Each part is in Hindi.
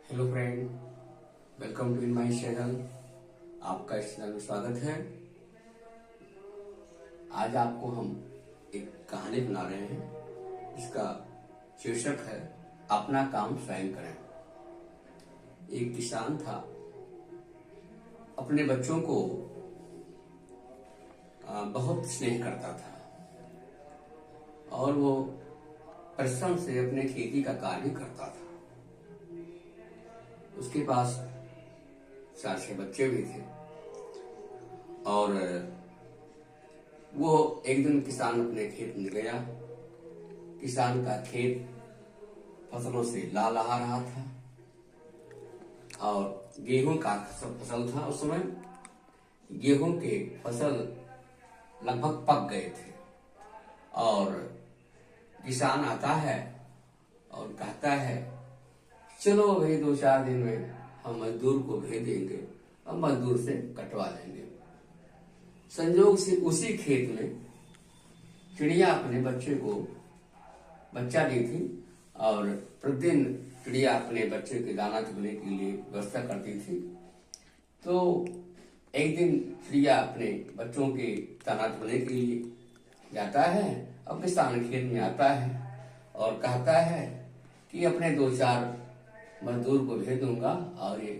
Hello friend, welcome to in my channel. आपका इस चैनल में स्वागत है। आज आपको हम एक कहानी बना रहे हैं। इसका शीर्षक है अपना काम स्वयं करें। एक किसान था, अपने बच्चों को बहुत स्नेह करता था और वो परिश्रम से अपने खेती का कार्य भी करता था। उसके पास 4-6 बच्चे भी थे और वो एक दिन किसान अपने खेत में गया। किसान का खेत फसलों से लहलहा रहा था और गेहूं का फसल था। उस समय गेहूं के फसल लगभग पक गए थे और किसान आता है और कहता है, चलो भाई 2-4 दिन में हम मजदूर को भेज देंगे और मजदूर से कटवा लेंगे। संयोग से उसी खेत में चिड़िया अपने बच्चे को बच्चा दी थी और प्रतिदिन चिड़िया अपने बच्चे के दाना चुगने के लिए व्यवस्था करती थी। तो एक दिन चिड़िया अपने बच्चों के दाना चुगने के लिए जाता है और किसान खेत में आता है और कहता है कि अपने 2-4 मजदूर को भेज दूंगा और ये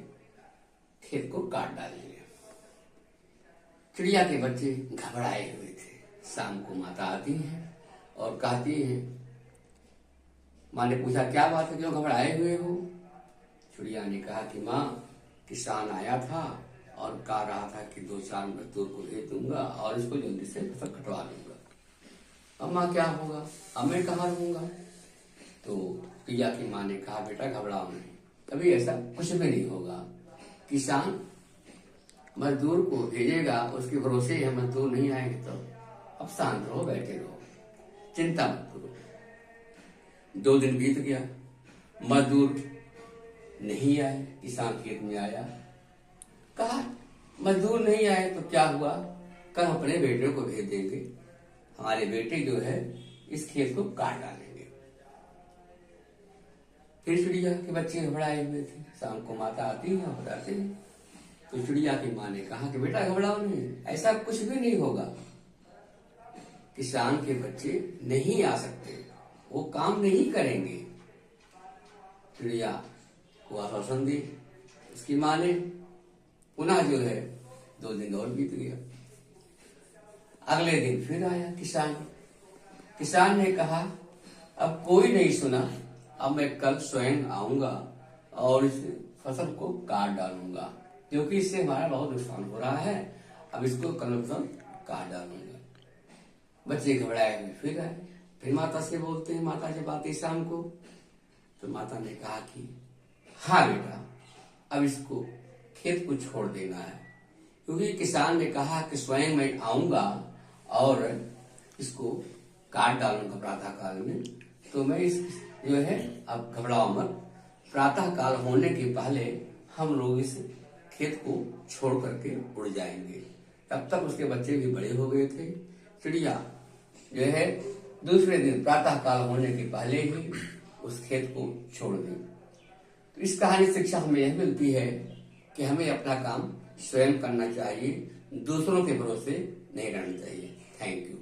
खेत को काट डालेंगे। चिड़िया के बच्चे घबराए हुए थे। शाम को माता आती है और कहती है, माँ ने पूछा क्या बात है, क्यों घबराए हुए हो? चिड़िया ने कहा कि माँ, किसान आया था और कह रहा था कि 2-4 मजदूर को भेज दूंगा और इसको जल्दी से फसल कटवा लूंगा। अब माँ क्या होगा, अब मैं कहाँ रहूंगा? तो चिड़िया की माँ ने कहा, बेटा घबराओ नहीं, कभी ऐसा कुछ भी नहीं होगा। किसान मजदूर को भेजेगा, उसके भरोसे है, मजदूर नहीं आएंगे तो अब शांत रहो, बैठे रहो, चिंता मत करो। 2 दिन बीत गया, मजदूर नहीं आए। किसान खेत में आया, कहा मजदूर नहीं आए तो क्या हुआ, कल अपने बेटे को भेज देंगे, हमारे बेटे जो है इस खेत को काट डालेंगे। फिर चिड़िया के बच्चे घबराए हुए थे। शाम को माता आती है और बताते हैं। तो चिड़िया की माँ ने कहा कि बेटा घबराओ नहीं, ऐसा कुछ भी नहीं होगा। किसान के बच्चे नहीं आ सकते, वो काम नहीं करेंगे। चिड़िया को आश्वासन दी उसकी माँ ने। पुनः जो है 2 दिन और बीत गया। अगले दिन फिर आया किसान ने कहा, अब कोई नहीं सुना, अब मैं कल स्वयं आऊंगा और इस फसल को काट डालूंगा, क्योंकि इससे हमारा बहुत नुकसान हो रहा है। अब इसको कल फसल काट डालूंगा। बच्चे घबराए हुए फिर आए, फिर माता से बोलते हैं। माता जब आती शाम को तो माता ने कहा कि हाँ बेटा, अब इसको खेत को छोड़ देना है, क्योंकि किसान ने कहा कि स्वयं मैं आऊंगा और इसको काट डालूंगा प्रातः काल में। तो मैं इस जो है, अब घबराओ मत, प्रातः काल होने के पहले हम लोग इस खेत को छोड़ करके उड़ जाएंगे। तब तक उसके बच्चे भी बड़े हो गए थे। चिड़िया जो है दूसरे दिन प्रातः काल होने के पहले ही उस खेत को छोड़ दी। तो इस कहानी से शिक्षा हमें यह मिलती है कि हमें अपना काम स्वयं करना चाहिए, दूसरों के भरोसे नहीं रहना चाहिए। Thank you.